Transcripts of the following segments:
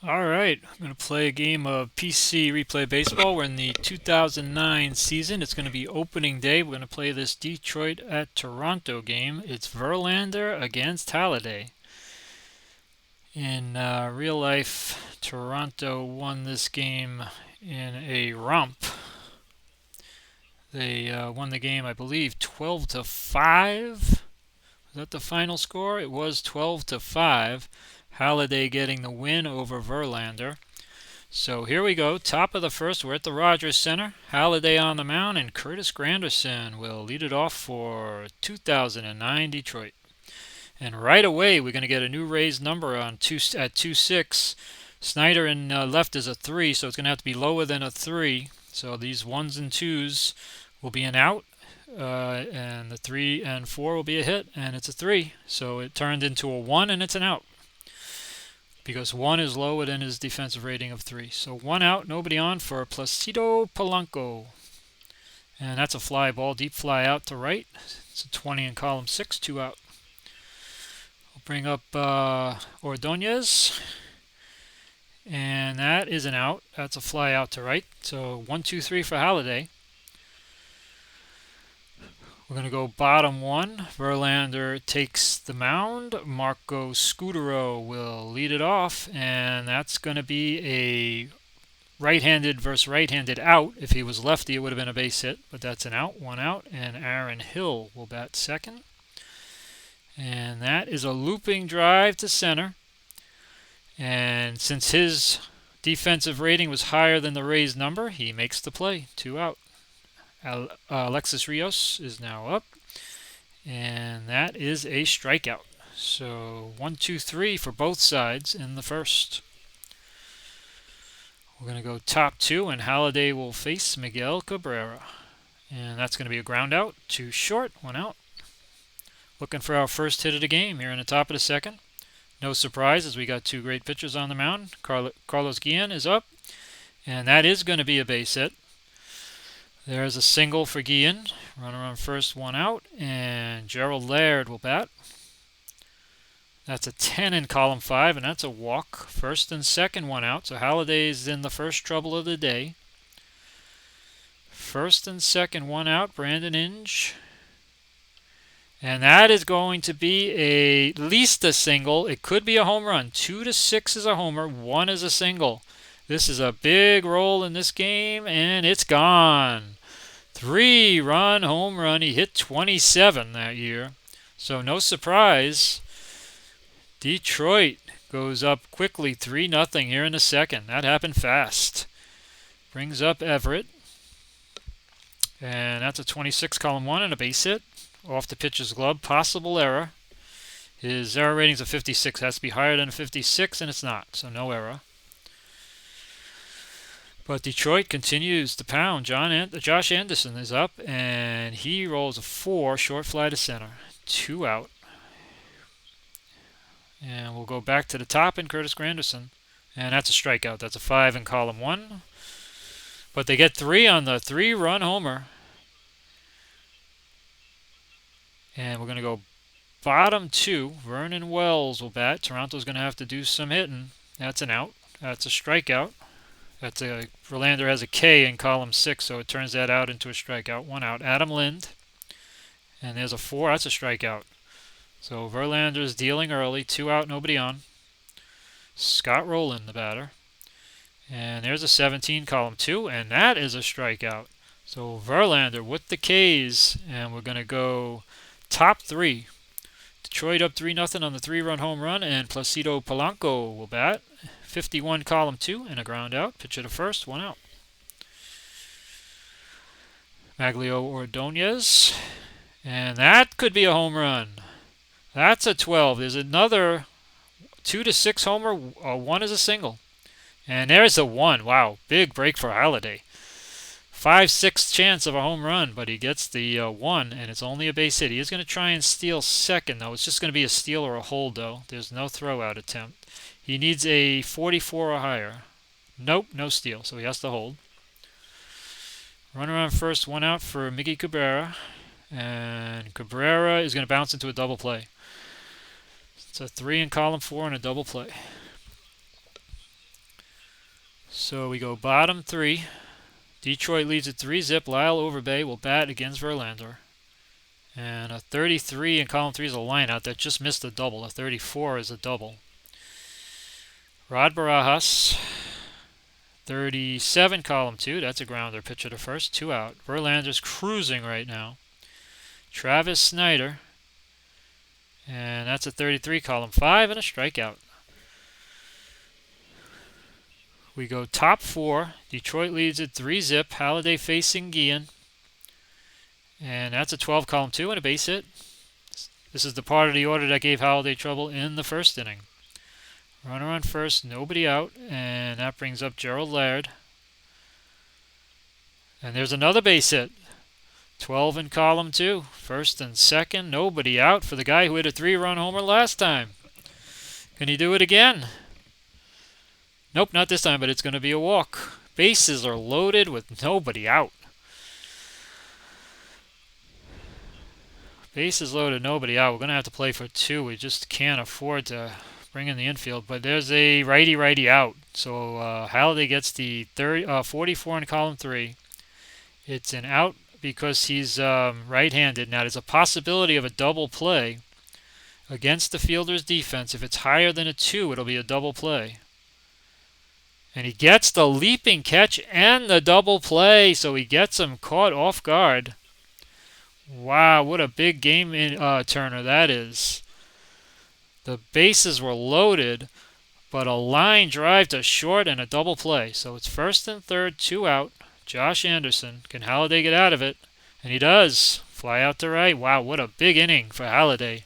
Alright, I'm going to play a game of PC Replay Baseball. We're in the 2009 season. It's going to be opening day. We're going to play this Detroit at Toronto game. It's Verlander against Halladay. In real life, Toronto won this game in a romp. They won the game, I believe, 12 to 5. Was that the final score? It was 12 to 5. Halladay getting the win over Verlander. So here we go, top of the first. We're at the Rogers Center. Halladay on the mound, and Curtis Granderson will lead it off for 2009 Detroit. And right away, we're going to get a new raised number on at 2-6. Snyder in left is a 3, so it's going to have to be lower than a 3. So these 1s and 2s will be an out, and the 3 and 4 will be a hit, and it's a 3. So it turned into a 1, and it's an out, because 1 is lower than his defensive rating of 3. So 1 out, nobody on for Placido Polanco. And that's a fly ball, deep fly out to right. It's a 20 in column 6, 2 out. We'll bring up Ordonez. And that is an out. That's a fly out to right. So 1, 2, 3 for Halladay. We're going to go bottom 1. Verlander takes the mound. Marco Scutero will lead it off, and that's going to be a right-handed versus right-handed out. If he was lefty, it would have been a base hit, but that's an out, 1 out, and Aaron Hill will bat second. And that is a looping drive to center. And since his defensive rating was higher than the Rays number, he makes the play, 2 out. Alexis Rios is now up, and that is a strikeout. So 1, 2, 3 for both sides in the first. We're going to go top 2, and Halladay will face Miguel Cabrera. And that's going to be a ground out, 2 short, 1 out. Looking for our first hit of the game here in the top of the second. No surprise, as we got 2 great pitchers on the mound. Carlos Guillen is up, and that is going to be a base hit. There's a single for Guillen. Runner on first, 1 out, and Gerald Laird will bat. That's a 10 in column 5, and that's a walk. First and second, 1 out. So Halladay's in the first trouble of the day. First and second, 1 out. Brandon Inge. And that is going to be at least a single. It could be a home run. 2 to 6 is a homer. 1 is a single. This is a big roll in this game, and it's gone. 3-run home run. He hit 27 that year. So no surprise. Detroit goes up quickly, 3-0 here in the second. That happened fast. Brings up Everett. And that's a 26 column 1 and a base hit. Off the pitcher's glove. Possible error. His error rating's a 56. Has to be higher than a 56, and it's not. So no error. But Detroit continues to pound. Josh Anderson is up, and he rolls a 4, short fly to center. 2 out. And we'll go back to the top in Curtis Granderson. And that's a strikeout. That's a 5 in column 1. But they get 3 on the 3-run homer. And we're going to go bottom 2. Vernon Wells will bat. Toronto's going to have to do some hitting. That's an out. That's a strikeout. Verlander has a K in column 6, so it turns that out into a strikeout. 1 out. Adam Lind. And there's a 4. That's a strikeout. So Verlander's dealing early. 2 out, nobody on. Scott Rowland, the batter. And there's a 17, column 2, and that is a strikeout. So Verlander with the K's, and we're going to go top 3. Detroit up 3-0 on the 3-run home run, and Placido Polanco will bat. 51, column 2, and a ground out. Pitch to first, 1 out. Maglio Ordonez, and that could be a home run. That's a 12. There's another 2 to 6 homer. 1 is a single. And there's a 1. Wow, big break for Halladay. 5/6 chance of a home run, but he gets the 1, and it's only a base hit. He is going to try and steal second, though. It's just going to be a steal or a hold, though. There's no throw-out attempt. He needs a 44 or higher. Nope, no steal, so he has to hold. Runner on first, 1 out for Miggy Cabrera. And Cabrera is going to bounce into a double play. It's a 3 in column 4 and a double play. So we go bottom 3. Detroit leads at 3-zip. Lyle Overbay will bat against Verlander. And a 33 in column 3 is a lineout that just missed a double. A 34 is a double. Rod Barajas, 37 column 2. That's a grounder. Pitcher to first. 2 out. Verlander's cruising right now. Travis Snyder. And that's a 33 column 5 and a strikeout. We go top 4. Detroit leads at 3-zip. Halladay facing Guillen. And that's a 12 column 2 and a base hit. This is the part of the order that gave Halladay trouble in the first inning. Runner on first, nobody out, and that brings up Gerald Laird. And there's another base hit. 12 in column 2. First and second, nobody out for the guy who hit a 3-run homer last time. Can he do it again? Nope, not this time, but it's going to be a walk. Bases are loaded with nobody out. Bases loaded, nobody out. We're going to have to play for 2. We just can't afford to bring in the infield. But there's a righty out. So Halladay gets the 44 in column 3. It's an out because he's right-handed. Now, there's a possibility of a double play against the fielder's defense. If it's higher than a 2, it'll be a double play. And he gets the leaping catch and the double play, so he gets him caught off guard. Wow, what a big game turner that is. The bases were loaded, but a line drive to short and a double play. So it's first and third, 2 out. Josh Anderson. Can Halladay get out of it? And he does. Fly out to right. Wow, what a big inning for Halladay.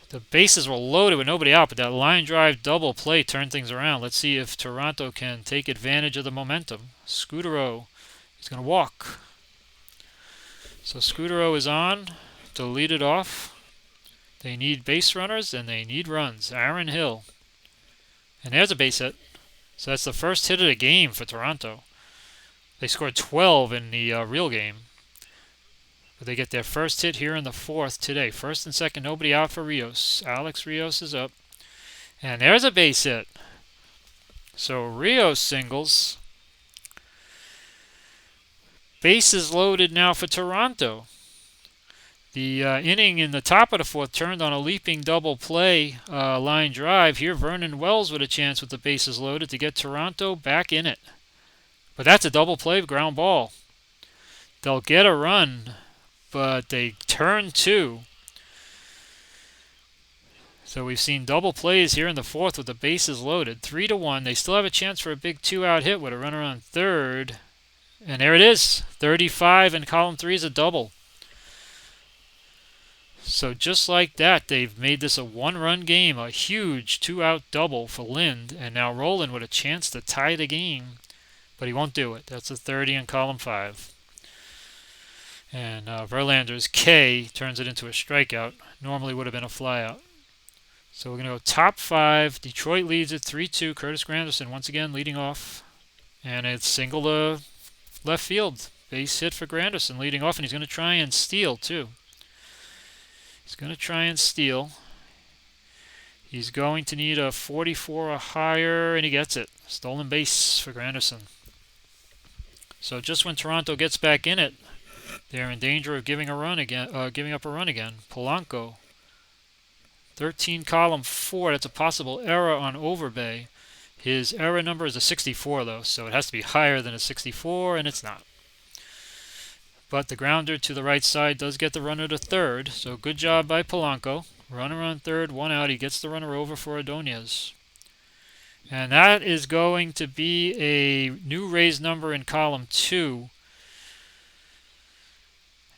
The bases were loaded with nobody out, but that line drive double play turned things around. Let's see if Toronto can take advantage of the momentum. Scudero is going to walk. So Scudero is on to lead it off. They need base runners and they need runs. Aaron Hill. And there's a base hit. So that's the first hit of the game for Toronto. They scored 12 in the real game. But they get their first hit here in the 4th today. First and second, nobody out for Rios. Alex Rios is up. And there's a base hit. So Rios singles. Bases loaded now for Toronto. The inning in the top of the 4th turned on a leaping double play line drive. Here Vernon Wells with a chance with the bases loaded to get Toronto back in it. But that's a double play ground ball. They'll get a run, but they turn 2. So we've seen double plays here in the 4th with the bases loaded. 3-1. They still have a chance for a big 2-out hit with a runner on third. And there it is. 35 in column 3 is a double. So just like that, they've made this a 1-run game. A huge 2-out double for Lind. And now Roland with a chance to tie the game. But he won't do it. That's a 30 in column 5. And Verlander's K turns it into a strikeout. Normally would have been a flyout. So we're going to go top 5. Detroit leads at 3-2. Curtis Granderson once again leading off. And it's single to left field. Base hit for Granderson leading off. And he's going to try and steal too. He's going to try and steal. He's going to need a 44 or higher. And he gets it. Stolen base for Granderson. So just when Toronto gets back in it, they're in danger of giving up a run again. Polanco, 13 column 4. That's a possible error on Overbay. His error number is a 64 though, so it has to be higher than a 64, and it's not. But the grounder to the right side does get the runner to third, so good job by Polanco. Runner on third, 1 out. He gets the runner over for Ordonez. And that is going to be a new raised number in column 2.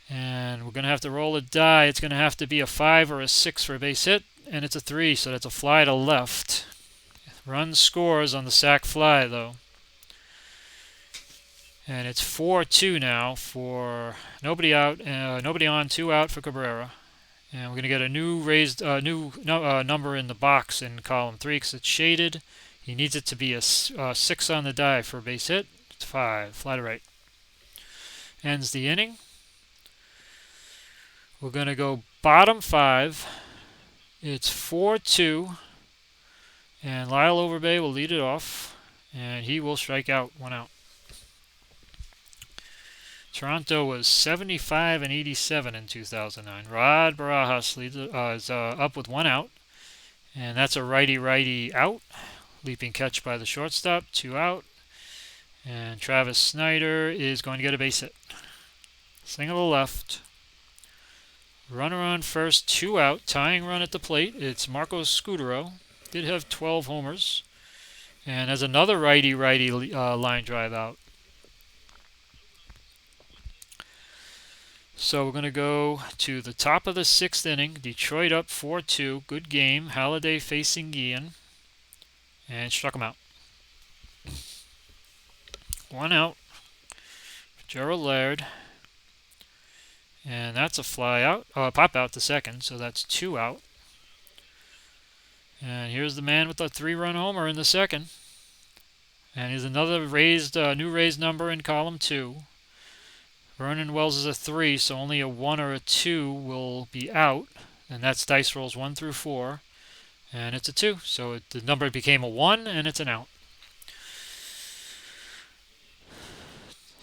And we're going to have to roll a die. It's going to have to be a 5 or a 6 for a base hit. And it's a 3, so that's a fly to left. Run scores on the sac fly, though. And it's 4-2 now for nobody out, nobody on, 2 out for Cabrera. And we're going to get a new raised number in the box in column 3 because it's shaded. He needs it to be a 6 on the die for a base hit. It's 5. Fly to right. Ends the inning. We're going to go bottom 5. It's 4-2. And Lyle Overbay will lead it off. and he will strike out. 1 out. Toronto was 75 and 87 in 2009. Rod Barajas is up with 1 out, and that's a righty-righty out. Leaping catch by the shortstop. 2 out. And Travis Snyder is going to get a base hit. Single to left. Runner on first, 2 out. Tying run at the plate. It's Marcos Scudero. Did have 12 homers. And has another righty-righty line drive out. So we're going to go to the top of the 6th inning. Detroit up 4-2. Good game. Halladay facing Guillen. And struck him out. 1 out. Gerald Laird. And that's a fly out. Pop out to second. So that's 2 out. And here's the man with the 3-run homer in the second. And here's another new raised number in column 2. Vernon Wells is a 3, so only a 1 or a 2 will be out. And that's dice rolls 1 through 4. And it's a 2. So the number became a 1, and it's an out.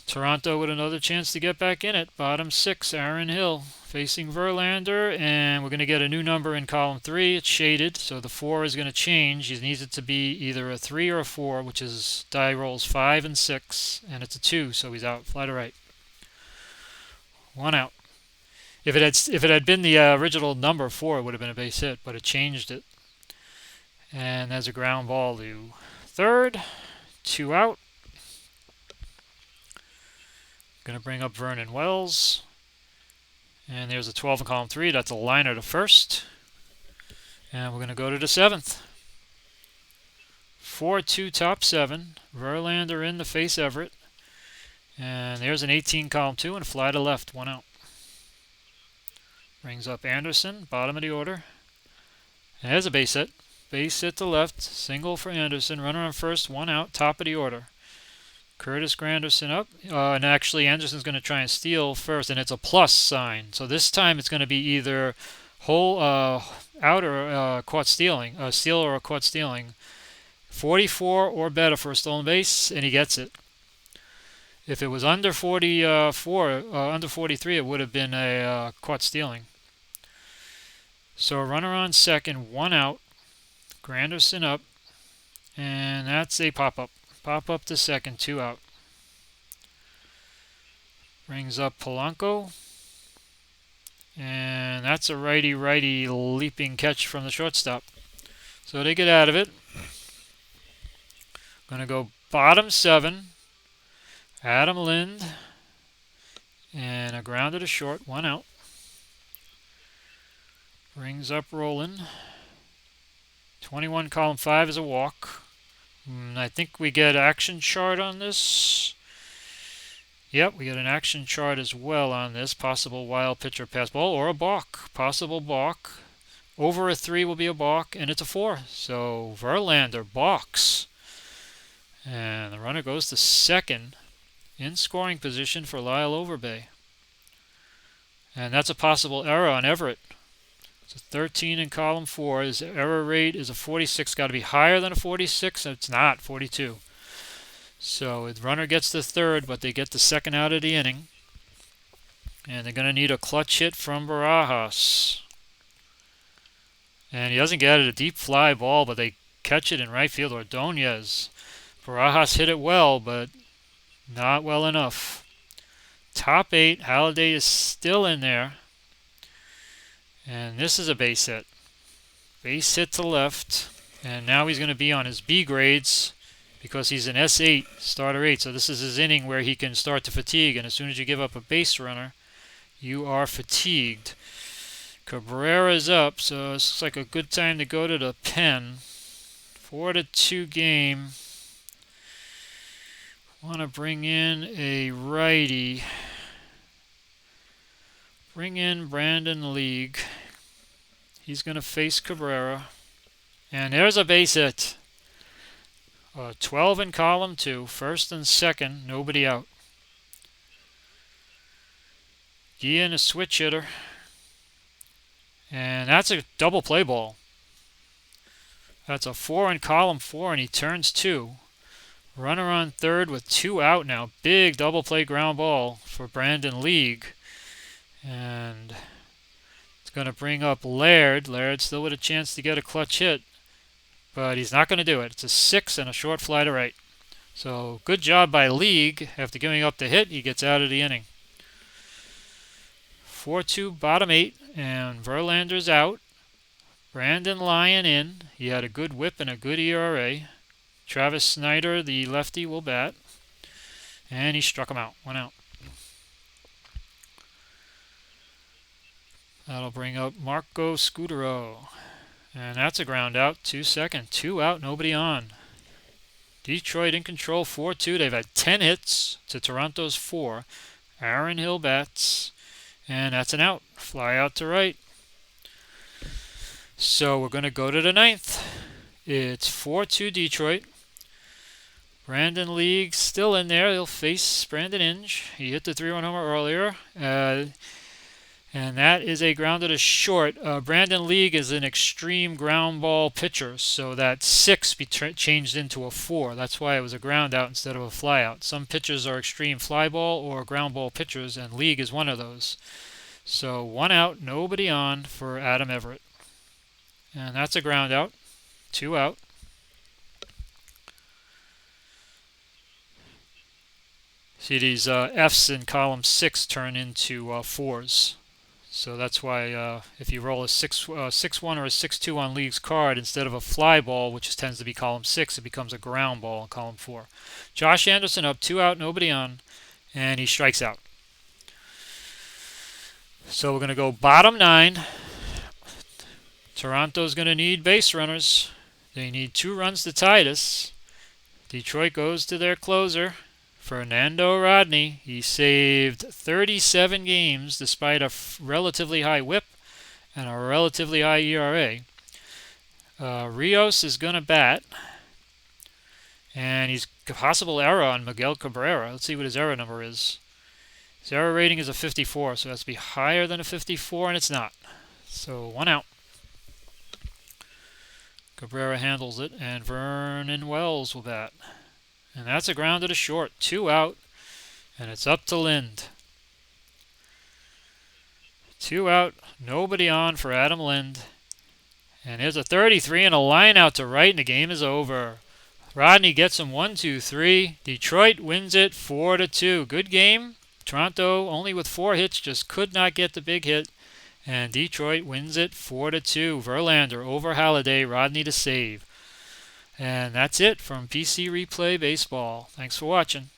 Toronto with another chance to get back in it. Bottom 6, Aaron Hill facing Verlander. And we're going to get a new number in column 3. It's shaded, so the 4 is going to change. He needs it to be either a 3 or a 4, which is die rolls 5 and 6. And it's a 2, so he's out. Fly to right. 1 out. If it had been the original number 4, it would have been a base hit, but it changed it. And there's a ground ball to third. 2 out. Going to bring up Vernon Wells. And there's a 12 in column 3. That's a liner to first. And we're going to go to the 7th. 4-2 top 7. Verlander in to face Everett. And there's an 18 column 2 and a fly to left. 1 out. Brings up Anderson, bottom of the order. And there's a base hit. Base hit to left. Single for Anderson. Runner on first. 1 out. Top of the order. Curtis Granderson up. And actually Anderson's going to try and steal first. And it's a plus sign. So this time it's going to be either out or caught stealing. A steal or a caught stealing. 44 or better for a stolen base. And he gets it. If it was under 43, it would have been a caught stealing. So a runner on second, 1 out. Granderson up. And that's a pop-up. Pop-up to second, 2 out. Brings up Polanco. And that's a righty-righty leaping catch from the shortstop. So they get out of it. Going to go bottom 7. Adam Lind, and a grounder to short, 1 out. Brings up Roland. 21 column 5 is a walk. I think we get action chart on this. Yep, we get an action chart as well on this. Possible wild pitch or pass ball or a balk. Possible balk. Over a 3 will be a balk, and it's a 4. So Verlander balks. And the runner goes to second. In scoring position for Lyle Overbay. And that's a possible error on Everett. It's a 13 in column 4. His error rate is a 46. Got to be higher than a 46. It's not, 42. So the runner gets the third, but they get the second out of the inning. And they're going to need a clutch hit from Barajas. And he doesn't get it, a deep fly ball, but they catch it in right field. Ordonez. Barajas hit it well, but not well enough. Top 8. Halladay is still in there. And this is a base hit. Base hit to left. And now he's going to be on his B grades because he's an S8, starter 8. So this is his inning where he can start to fatigue. And as soon as you give up a base runner, you are fatigued. Cabrera's up, so this looks like a good time to go to the pen. 4-2 game. Want to bring in a righty. Bring in Brandon League. He's going to face Cabrera. And there's a base hit. 12 in column 2. First and second. Nobody out. Guillen, a switch hitter. And that's a double play ball. That's a 4 in column 4, and he turns 2. Runner on third with 2 out now. Big double play ground ball for Brandon League. And it's going to bring up Laird. Laird still with a chance to get a clutch hit, but he's not going to do it. It's a 6 and a short fly to right. So good job by League. After giving up the hit, he gets out of the inning. 4-2 bottom 8, and Verlander's out. Brandon Lyon in. He had a good whip and a good ERA. Travis Snyder, the lefty, will bat. And he struck him out. 1 out. That'll bring up Marco Scudero. And that's a ground out. 2-2. 2 out, nobody on. Detroit in control, 4-2. They've had 10 hits to Toronto's 4. Aaron Hill bats. And that's an out. Fly out to right. So we're going to go to the 9th. It's 4-2 Detroit. Brandon League still in there. He'll face Brandon Inge. He hit the 3-run homer earlier. And that is a grounded to short. Brandon League is an extreme ground ball pitcher, so that 6 be changed into a 4. That's why it was a ground out instead of a fly out. Some pitchers are extreme fly ball or ground ball pitchers, and League is one of those. So 1 out, nobody on for Adam Everett. And that's a ground out. 2 out. See, these Fs in column 6 turn into 4s. So that's why if you roll a 6-1 or a 6-2 on League's card, instead of a fly ball, which tends to be column 6, it becomes a ground ball in column 4. Josh Anderson up, 2 out, nobody on, and he strikes out. So we're going to go bottom 9. Toronto's going to need base runners. They need 2 runs to tie this. Detroit goes to their closer, Fernando Rodney. He saved 37 games despite a relatively high whip and a relatively high ERA. Rios is going to bat, and he's possible error on Miguel Cabrera. Let's see what his error number is. His error rating is a 54, so it has to be higher than a 54, and it's not. So 1 out. Cabrera handles it, and Vernon Wells will bat. And that's a ground to the short. 2 out, and it's up to Lind. 2 out, nobody on for Adam Lind. And here's a 33 and a line out to right, and the game is over. Rodney gets him 1-2-3. Detroit wins it 4-2. Good game. Toronto, only with 4 hits, just could not get the big hit. And Detroit wins it 4-2. Verlander over Halladay, Rodney to save. And that's it from PC Replay Baseball. Thanks for watching.